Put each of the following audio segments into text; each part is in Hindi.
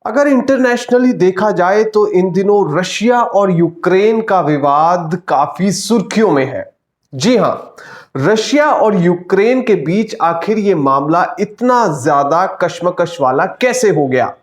अगर इंटरनेशनली देखा जाए तो इन दिनों रशिया और यूक्रेन का विवाद काफी सुर्खियों में है। जी हां, रशिया और यूक्रेन के बीच आखिर ये मामला इतना ज्यादा कश्मकश वाला कैसे हो गया?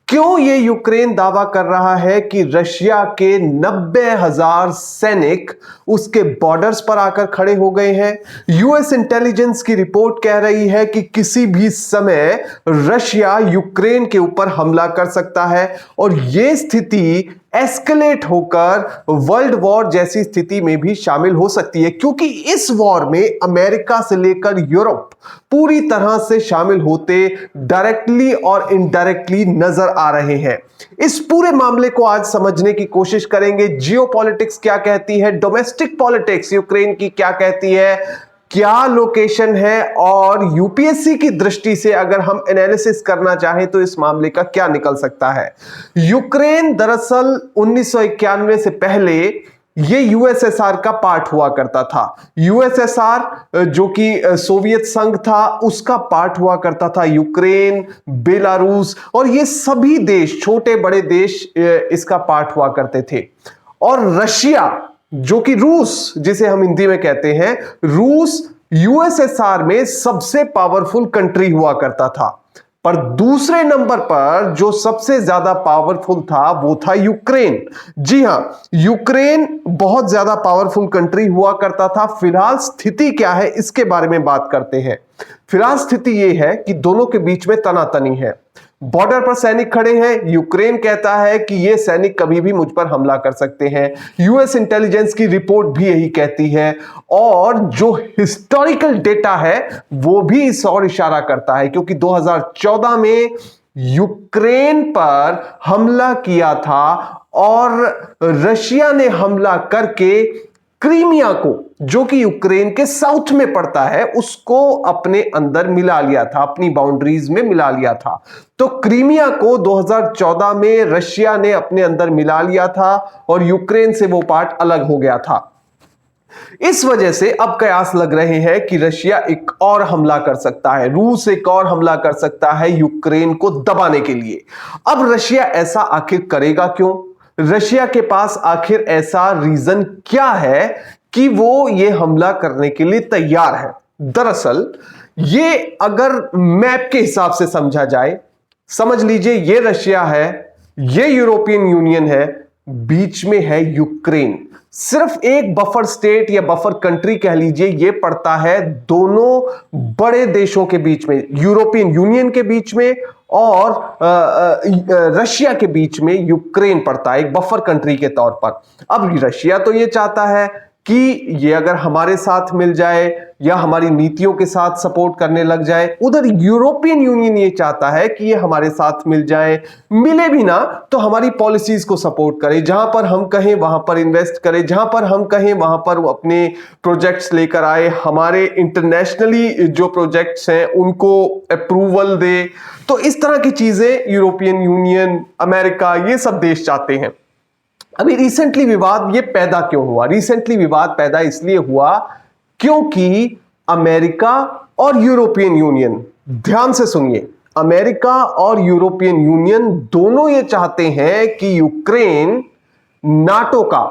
क्यों ये यूक्रेन दावा कर रहा है कि रशिया के 90,000 सैनिक उसके बॉर्डर्स पर आकर खड़े हो गए हैं? यूएस इंटेलिजेंस की रिपोर्ट कह रही है कि किसी भी समय रशिया यूक्रेन के ऊपर हमला कर सकता है और यह स्थिति एस्केलेट होकर वर्ल्ड वॉर जैसी स्थिति में भी शामिल हो सकती है, क्योंकि इस वॉर में अमेरिका से लेकर यूरोप पूरी तरह से शामिल होते डायरेक्टली और इनडायरेक्टली नजर आ रहे हैं। इस पूरे मामले को आज समझने की कोशिश करेंगे। जियोपॉलिटिक्स क्या कहती है, डोमेस्टिक पॉलिटिक्स यूक्रेन की क्या कहती है, क्या लोकेशन है और यूपीएससी की दृष्टि से अगर हम एनालिसिस करना चाहें तो इस मामले का क्या निकल सकता है। यूक्रेन दरअसल 1991 से पहले ये यूएसएसआर का पार्ट हुआ करता था। यूएसएसआर जो कि सोवियत संघ था उसका पार्ट हुआ करता था। यूक्रेन, बेलारूस और ये सभी देश, छोटे बड़े देश इसका पार्ट हुआ करते थे। और रशिया जो कि रूस, जिसे हम हिंदी में कहते हैं, रूस यूएसएसआर में सबसे पावरफुल कंट्री हुआ करता था। पर दूसरे नंबर पर जो सबसे ज्यादा पावरफुल था वो था यूक्रेन। जी हां, यूक्रेन बहुत ज्यादा पावरफुल कंट्री हुआ करता था। फिलहाल स्थिति क्या है इसके बारे में बात करते हैं। फिलहाल स्थिति यह है कि दोनों के बीच में तनातनी है। बॉर्डर पर सैनिक खड़े हैं। यूक्रेन कहता है कि ये सैनिक कभी भी मुझ पर हमला कर सकते हैं। यूएस इंटेलिजेंस की रिपोर्ट भी यही कहती है और जो हिस्टोरिकल डेटा है वो भी इस ओर इशारा करता है, क्योंकि 2014 में यूक्रेन पर हमला किया था और रशिया ने हमला करके क्रीमिया को, जो कि यूक्रेन के साउथ में पड़ता है, उसको अपने अंदर मिला लिया था, अपनी बाउंड्रीज में मिला लिया था। तो क्रीमिया को 2014 में रशिया ने अपने अंदर मिला लिया था और यूक्रेन से वो पार्ट अलग हो गया था। इस वजह से अब कयास लग रहे हैं कि रशिया एक और हमला कर सकता है, रूस एक और हमला कर सकता है यूक्रेन को दबाने के लिए। अब रशिया ऐसा आखिर करेगा क्यों? रशिया के पास आखिर ऐसा रीजन क्या है कि वो ये हमला करने के लिए तैयार है? दरअसल ये अगर मैप के हिसाब से समझा जाए, समझ लीजिए ये रशिया है, ये यूरोपियन यूनियन है, बीच में है यूक्रेन। सिर्फ एक बफर स्टेट या बफर कंट्री कह लीजिए, ये पड़ता है दोनों बड़े देशों के बीच में, यूरोपियन यूनियन के बीच में और रशिया के बीच में यूक्रेन पड़ता है एक बफर कंट्री के तौर पर। अब रशिया तो ये चाहता है कि ये अगर हमारे साथ मिल जाए या हमारी नीतियों के साथ सपोर्ट करने लग जाए, उधर यूरोपियन यूनियन ये चाहता है कि ये हमारे साथ मिल जाए, मिले भी ना तो हमारी पॉलिसीज को सपोर्ट करे, जहां पर हम कहें वहां पर इन्वेस्ट करे, जहां पर हम कहें वहां पर वो अपने प्रोजेक्ट्स लेकर आए, हमारे इंटरनेशनली जो प्रोजेक्ट्स हैं उनको अप्रूवल दे। तो इस तरह की चीजें यूरोपियन यूनियन, अमेरिका, ये सब देश चाहते हैं। अभी रिसेंटली विवाद ये पैदा क्यों हुआ? रिसेंटली विवाद पैदा इसलिए हुआ क्योंकि अमेरिका और यूरोपियन यूनियन, ध्यान से सुनिए, अमेरिका और यूरोपियन यूनियन दोनों ये चाहते हैं कि यूक्रेन नाटो का,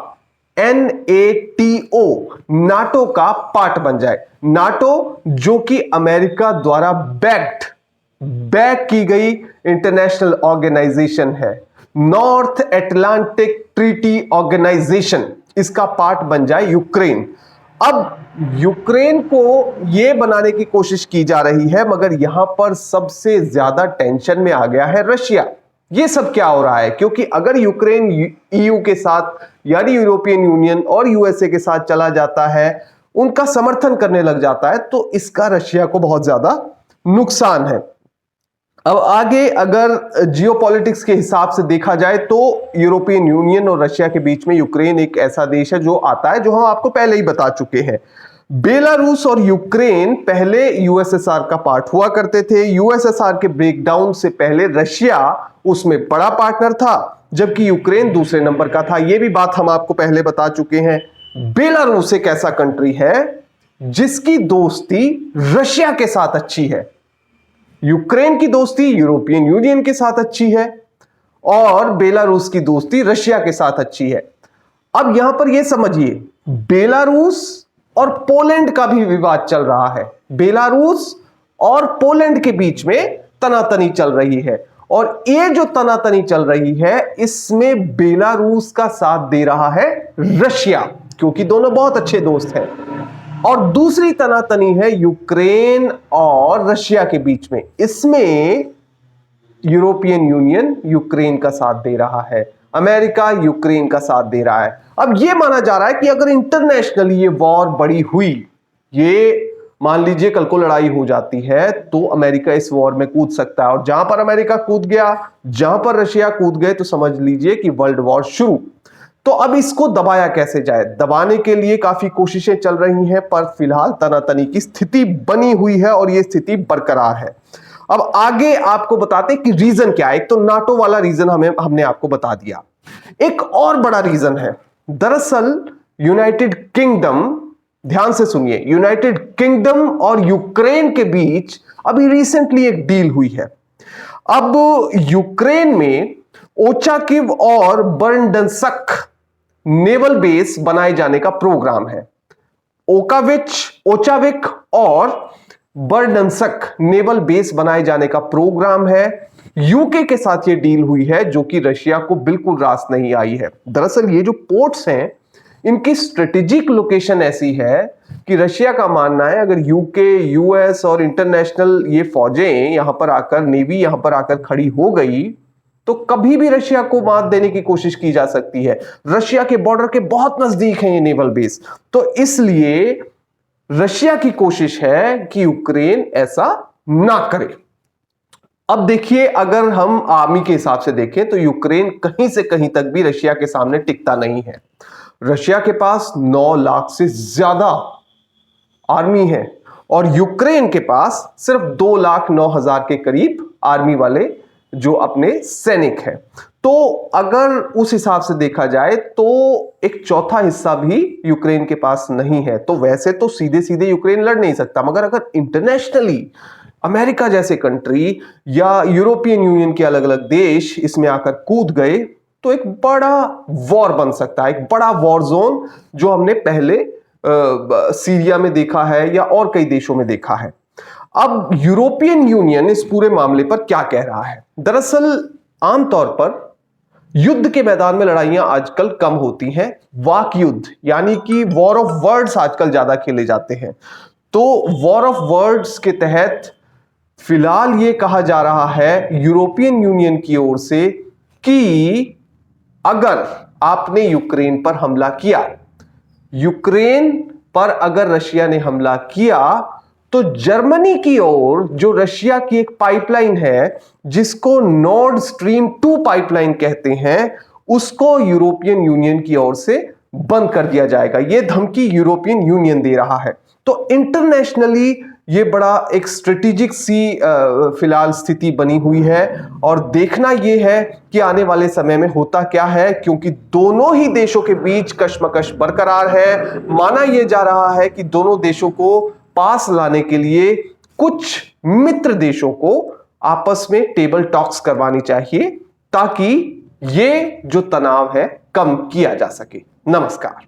NATO, नाटो का पार्ट बन जाए। नाटो जो कि अमेरिका द्वारा बैक की गई इंटरनेशनल ऑर्गेनाइजेशन है, नॉर्थ अटलांटिक ट्रीटी ऑर्गेनाइजेशन, इसका पार्ट बन जाए यूक्रेन। अब यूक्रेन को यह बनाने की कोशिश की जा रही है, मगर यहां पर सबसे ज्यादा टेंशन में आ गया है रशिया। यह सब क्या हो रहा है? क्योंकि अगर यूक्रेन EU के साथ यानी यूरोपियन यूनियन और यूएसए के साथ चला जाता है, उनका समर्थन करने लग जाता है, तो इसका रशिया को बहुत ज्यादा नुकसान है। अब आगे अगर जियोपॉलिटिक्स के हिसाब से देखा जाए तो यूरोपियन यूनियन और रशिया के बीच में यूक्रेन एक ऐसा देश है जो आता है, जो हम आपको पहले ही बता चुके हैं। बेलारूस और यूक्रेन पहले यूएसएसआर का पार्ट हुआ करते थे। यूएसएसआर के ब्रेकडाउन से पहले रशिया उसमें बड़ा पार्टनर था, जबकि यूक्रेन दूसरे नंबर का था। यह भी बात हम आपको पहले बता चुके हैं। बेलारूस एक ऐसा कंट्री है जिसकी दोस्ती रशिया के साथ अच्छी है। यूक्रेन की दोस्ती यूरोपियन यूनियन के साथ अच्छी है। और बेलारूस की दोस्ती रशिया के साथ अच्छी है। अब यहां पर यह समझिए, बेलारूस और पोलैंड का भी विवाद चल रहा है। बेलारूस और पोलैंड के बीच में तनातनी चल रही है, और ये जो तनातनी चल रही है इसमें बेलारूस का साथ दे रहा है रशिया, क्योंकि दोनों बहुत अच्छे दोस्त हैं। और दूसरी तनातनी है यूक्रेन और रशिया के बीच में, इसमें यूरोपियन यूनियन यूक्रेन का साथ दे रहा है, अमेरिका यूक्रेन का साथ दे रहा है। अब यह माना जा रहा है कि अगर इंटरनेशनली ये वॉर बड़ी हुई, ये मान लीजिए कल को लड़ाई हो जाती है, तो अमेरिका इस वॉर में कूद सकता है, और जहां पर अमेरिका कूद गया, जहां पर रशिया कूद गए, तो समझ लीजिए कि वर्ल्ड वॉर शुरू। तो अब इसको दबाया कैसे जाए? दबाने के लिए काफी कोशिशें चल रही हैं, पर फिलहाल तनातनी की स्थिति बनी हुई है और यह स्थिति बरकरार है। अब आगे आपको बताते हैं कि रीजन क्या है। एक तो नाटो वाला रीजन हमने आपको बता दिया, एक और बड़ा रीजन है। दरअसल यूनाइटेड किंगडम, ध्यान से सुनिए, यूनाइटेड किंगडम और यूक्रेन के बीच अभी रिसेंटली एक डील हुई है। अब यूक्रेन में ओचाकिव और बर्नडंसक नेवल बेस बनाए जाने का प्रोग्राम है। ओचाविक और बर्नडंसक नेवल बेस बनाए जाने का प्रोग्राम है। यूके के साथ ये डील हुई है, जो कि रशिया को बिल्कुल रास नहीं आई है। दरअसल ये जो पोर्ट्स हैं, इनकी स्ट्रेटेजिक लोकेशन ऐसी है कि रशिया का मानना है अगर यूके, यूएस और इंटरनेशनल ये फौजें यहां पर आकर, नेवी यहां पर आकर खड़ी हो गई, तो कभी भी रशिया को मात देने की कोशिश की जा सकती है। रशिया के बॉर्डर के बहुत नजदीक है ये नेवल बेस, तो इसलिए रशिया की कोशिश है कि यूक्रेन ऐसा ना करे। अब देखिए, अगर हम आर्मी के हिसाब से देखें तो यूक्रेन कहीं से कहीं तक भी रशिया के सामने टिकता नहीं है। रशिया के पास 9 लाख से ज्यादा आर्मी है और यूक्रेन के पास सिर्फ 2,09,000 के करीब आर्मी वाले जो अपने सैनिक हैं। तो अगर उस हिसाब से देखा जाए तो एक चौथा हिस्सा भी यूक्रेन के पास नहीं है। तो वैसे तो सीधे सीधे यूक्रेन लड़ नहीं सकता, मगर अगर इंटरनेशनली अमेरिका जैसे कंट्री या यूरोपियन यूनियन के अलग अलग देश इसमें आकर कूद गए, तो एक बड़ा वॉर बन सकता है, एक बड़ा वॉर जोन, जो हमने पहले सीरिया में देखा है या और कई देशों में देखा है। अब यूरोपियन यूनियन इस पूरे मामले पर क्या कह रहा है? दरअसल आमतौर पर युद्ध के मैदान में लड़ाइयां आजकल कम होती हैं, वाक युद्ध यानी कि वॉर ऑफ वर्ड्स आजकल ज्यादा खेले जाते हैं। तो वॉर ऑफ वर्ड्स के तहत फिलहाल यह कहा जा रहा है यूरोपियन यूनियन की ओर से कि अगर आपने यूक्रेन पर हमला किया, यूक्रेन पर अगर रशिया ने हमला किया, तो जर्मनी की ओर जो रशिया की एक पाइपलाइन है जिसको नॉर्ड स्ट्रीम 2 पाइपलाइन कहते हैं, उसको यूरोपियन यूनियन की ओर से बंद कर दिया जाएगा। यह धमकी यूरोपियन यूनियन दे रहा है। तो इंटरनेशनली ये बड़ा एक स्ट्रेटेजिक सी फिलहाल स्थिति बनी हुई है, और देखना यह है कि आने वाले समय में होता क्या है, क्योंकि दोनों ही देशों के बीच कशमकश बरकरार है। माना यह जा रहा है कि दोनों देशों को पास लाने के लिए कुछ मित्र देशों को आपस में टेबल टॉक्स करवानी चाहिए, ताकि ये जो तनाव है कम किया जा सके। नमस्कार।